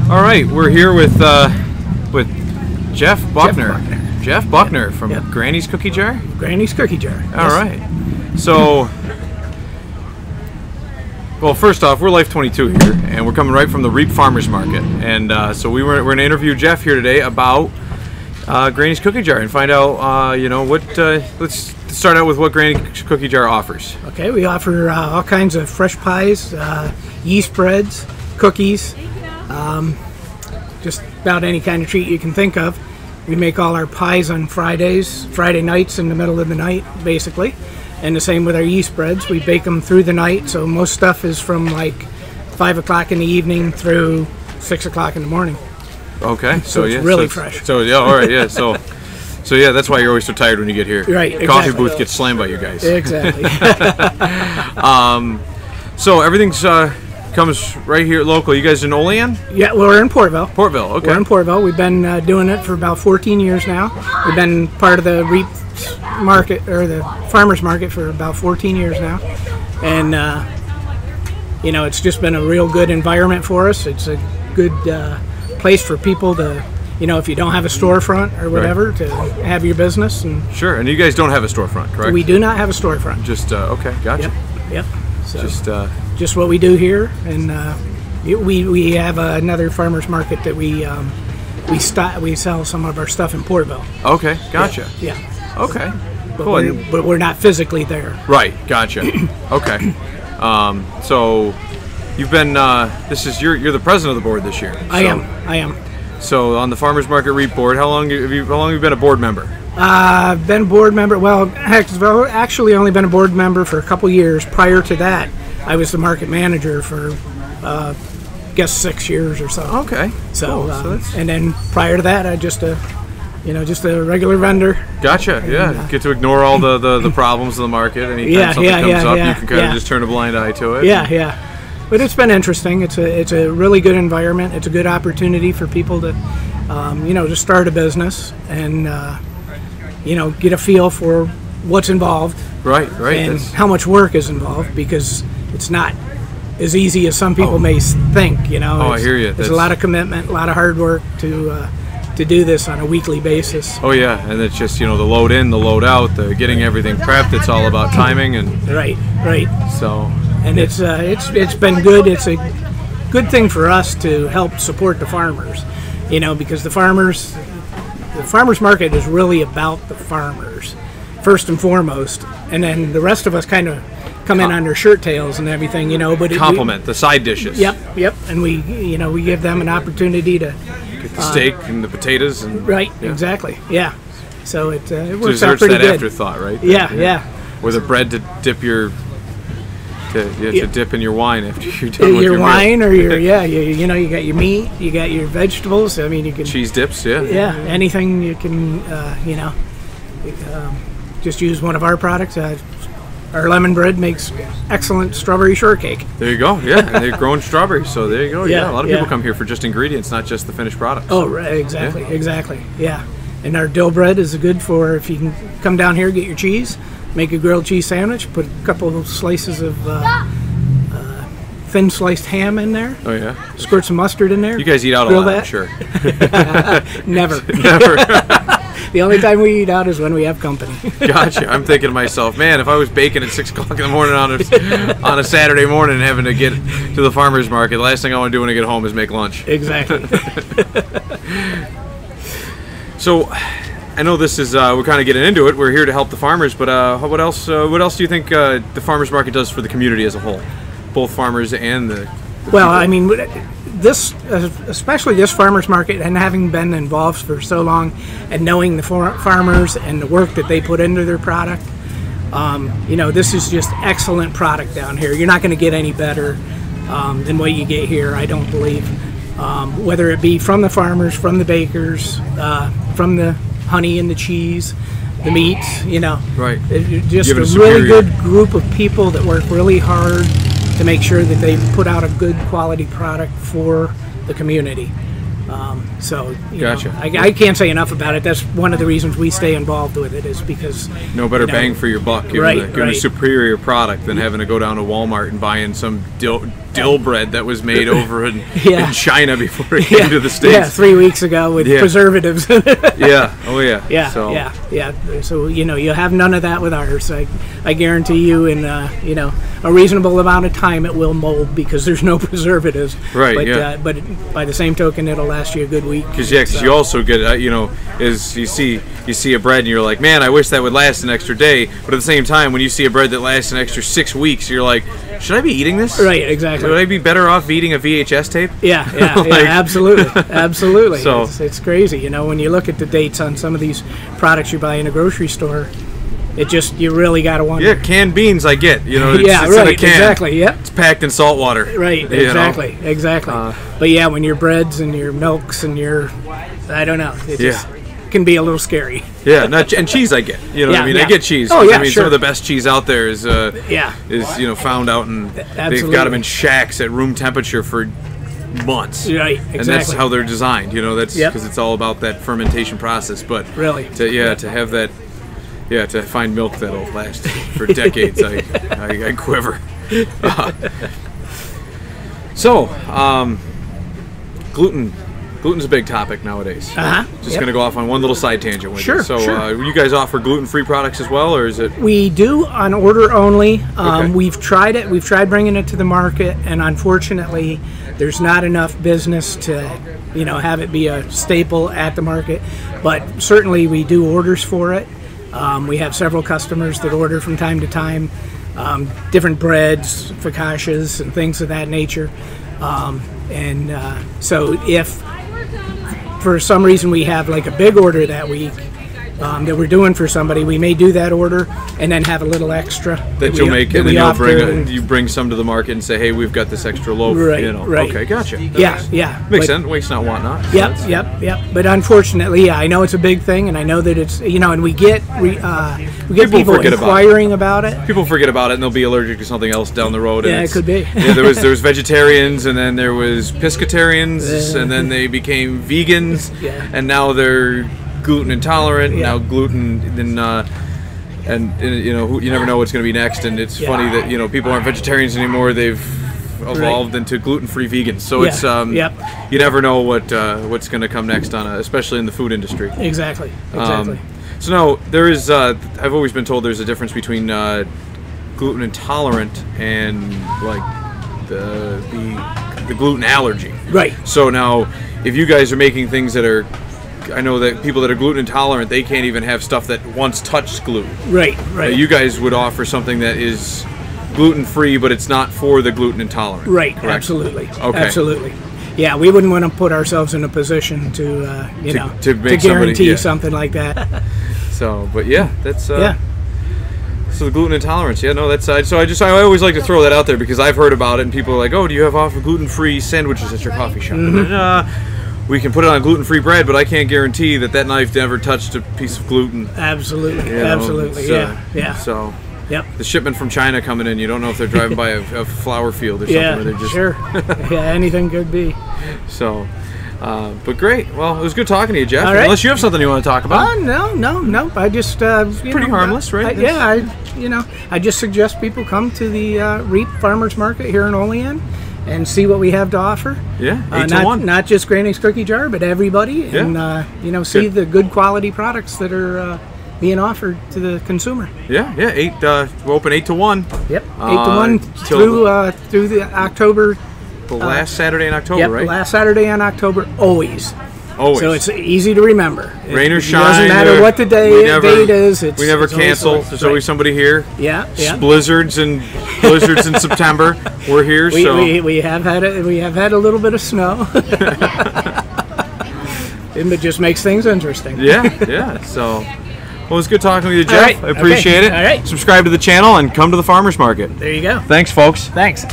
All right, we're here with Geoff Buckner. Geoff Buckner from Granny's Cookie Jar? Granny's Cookie Jar. All right. So, well, first off, we're Life22 here, and we're coming right from the REAP Farmers Market. And so we're going to interview Geoff here today about Granny's Cookie Jar and find out, you know, what, let's start out with what Granny's Cookie Jar offers. Okay, we offer all kinds of fresh pies, yeast breads, cookies, just about any kind of treat you can think of. We make all our pies on Friday nights in the middle of the night, basically. And the same with our yeast breads. We bake them through the night, so most stuff is from like 5 o'clock in the evening through 6 o'clock in the morning. Okay, so it's really fresh. So yeah, all right, yeah. So yeah, that's why you're always so tired when you get here. Right, the exactly. Coffee booth gets slammed by you guys. Exactly. So everything's comes right here local. You guys in Olean? Yeah, well, we're in Portville. Portville, okay. We're in Portville. We've been doing it for about 14 years now. We've been part of the REAP Market, or the Farmers Market, for about 14 years now. And, you know, it's just been a real good environment for us. It's a good place for people to, you know, if you don't have a storefront or whatever, to have your business. And sure, and you guys don't have a storefront, correct? We do not have a storefront. Just, okay, gotcha. Yep. So just what we do here, and we have another farmers market that we sell some of our stuff in Portville. Okay, gotcha. Yeah. Okay. But, Cool. but we're not physically there. Right. Gotcha. Okay. So you've been you're the president of the board this year. I am. So on the Farmers Market REAP board, how long have you been a board member? I've been board member. Well, actually, only been a board member for a couple years. Prior to that, I was the market manager for, I guess, 6 years or so. Okay. So, cool. And then prior to that, I just a regular vendor. Gotcha. And, get to ignore all the problems of the market. Anytime something comes up, you can kind of just turn a blind eye to it. Yeah. But it's been interesting. It's a really good environment. It's a good opportunity for people to, you know, to start a business and, you know, get a feel for what's involved. Right. And how much work is involved, because it's not as easy as some people may think, you know. I hear you. There's a lot of commitment, a lot of hard work to do this on a weekly basis. Oh yeah, and it's just, you know, the load in, the load out, the getting everything prepped. It's all about timing and right. So, and it's been good. It's a good thing for us to help support the farmers, you know, because the farmers market is really about the farmers first and foremost, and then the rest of us kind of come in on their shirt tails and everything, you know. But compliment the side dishes. Yep. And we give them an opportunity to get the steak and the potatoes and exactly. Yeah. So it works desserts, out pretty that good. Afterthought, right? Yeah. Or the bread to dip to dip in your wine after you're done with your wine meal. Or your you know, you got your meat, you got your vegetables. I mean, you can cheese dips. Anything you can you know, just use one of our products. Our lemon bread makes excellent strawberry shortcake. There you go. Yeah, and they're growing strawberries, so there you go. Yeah, a lot of people come here for just ingredients, not just the finished product. Oh, right, exactly. Yeah, and our dill bread is good for if you can come down here, get your cheese, make a grilled cheese sandwich, put a couple of slices of thin sliced ham in there. Oh yeah. Squirt some mustard in there. You guys eat out a lot, I'm sure. Never. Never. The only time we eat out is when we have company. Gotcha. I'm thinking to myself, man, if I was baking at 6 o'clock in the morning on a Saturday morning and having to get to the farmer's market, the last thing I want to do when I get home is make lunch. Exactly. So, I know this is we're kind of getting into it. We're here to help the farmers, but what else do you think the farmers market does for the community as a whole, both farmers and the well, I mean, this, especially this farmers market, and having been involved for so long and knowing the farmers and the work that they put into their product, you know, this is just excellent product down here. You're not going to get any better than what you get here, I don't believe. Whether it be from the farmers, from the bakers, from the honey and the cheese, the meats, you know. Right. It's just a really good group of people that work really hard to make sure that they put out a good quality product for the community. So, you gotcha. know, I can't say enough about it. That's one of the reasons we stay involved with it, is because no better bang for your buck, giving a superior product than having to go down to Walmart and buying some dill dill bread that was made over in China before it yeah, came to the States. Yeah, 3 weeks ago with preservatives. Yeah, oh yeah. Yeah, so. yeah. So, you know, you have none of that with ours. I guarantee you in, you know, a reasonable amount of time it will mold because there's no preservatives. Right, but, but by the same token, it'll last you a good week. Because you also get, you know, is you see a bread and you're like, man, I wish that would last an extra day. But at the same time, when you see a bread that lasts an extra 6 weeks, you're like, should I be eating this? Right, exactly. Would I be better off eating a VHS tape? Yeah, absolutely, absolutely. So it's crazy, you know, when you look at the dates on some of these products you buy in a grocery store, it just, you really got to wonder. Yeah, canned beans I get, you know, it's right, in a can. Exactly, yep. It's packed in salt water. Right, exactly, exactly. But yeah, when your breads and your milks and your, I don't know, it just can be a little scary. Yeah, and cheese I get, you know what I mean? I get cheese. Oh, yeah, I mean, some of the best cheese out there is you know, found out and they've got them in shacks at room temperature for months. Right, exactly. And that's how they're designed, you know, that's because it's all about that fermentation process. But really, to have that, to find milk that'll last for decades, I quiver. Gluten's a big topic nowadays. Just going to go off on one little side tangent with you. So, you guys offer gluten-free products as well, or is it? We do on order only. We've tried it. We've tried bringing it to the market, and unfortunately, there's not enough business to, you know, have it be a staple at the market. But certainly, we do orders for it. We have several customers that order from time to time, different breads, focaccias, and things of that nature. So if for some reason we have like a big order that week that we're doing for somebody, we may do that order and then have a little extra that you'll make, and then you bring some to the market and say, hey, we've got this extra loaf. Right, you know. right. Okay, gotcha. Makes sense. Waste not, want not. Yep. But unfortunately, I know it's a big thing, and I know that it's, you know, and we get people inquiring about it. People forget about it, and they'll be allergic to something else down the road. Yeah, it could be. There was vegetarians, and then there was pescatarians, and then they became vegans, and now they're gluten intolerant. Now gluten, and you know, you never know what's going to be next. And it's funny that, you know, people aren't vegetarians anymore. They've evolved into gluten-free vegans. So it's you never know what's going to come next especially in the food industry. Exactly. So now there is. I've always been told there's a difference between gluten intolerant and like the gluten allergy. Right. So now, if you guys are making things that are, I know that people that are gluten intolerant, they can't even have stuff that once touched gluten. Right. You guys would offer something that is gluten-free, but it's not for the gluten intolerant. Right. Correct? Absolutely. Okay. Absolutely. Yeah, we wouldn't want to put ourselves in a position to guarantee something like that. So, but that's So the gluten intolerance, that's I always like to throw that out there because I've heard about it and people are like, oh, do you have offer gluten-free sandwiches at your coffee shop? We can put it on gluten-free bread, but I can't guarantee that knife never touched a piece of gluten. Absolutely, So, Yep. The shipment from China coming in, you don't know if they're driving by a flower field or something. Yeah, or they're just sure. Anything could be. So, but great. Well, it was good talking to you, Geoff. All right. Unless you have something you want to talk about. No. I just pretty harmless, right? I just suggest people come to the REAP Farmers Market here in Olean and see what we have to offer. Yeah, 8 to 1. Not just Granny's Cookie Jar, but everybody, and see the good quality products that are being offered to the consumer. Yeah. We're open 8 to 1. Yep, 8 to 1 through the October. The last Saturday in October, right? Last Saturday in October, always. So it's easy to remember. Rain or shine. It doesn't matter what the date is. We never cancel. There's always somebody here. Yeah. Blizzards in September. We're here. We have had a little bit of snow. It just makes things interesting. Yeah. So, well, it was good talking with you, Geoff. Right. I appreciate it. All right. Subscribe to the channel and come to the farmers market. There you go. Thanks, folks. Thanks.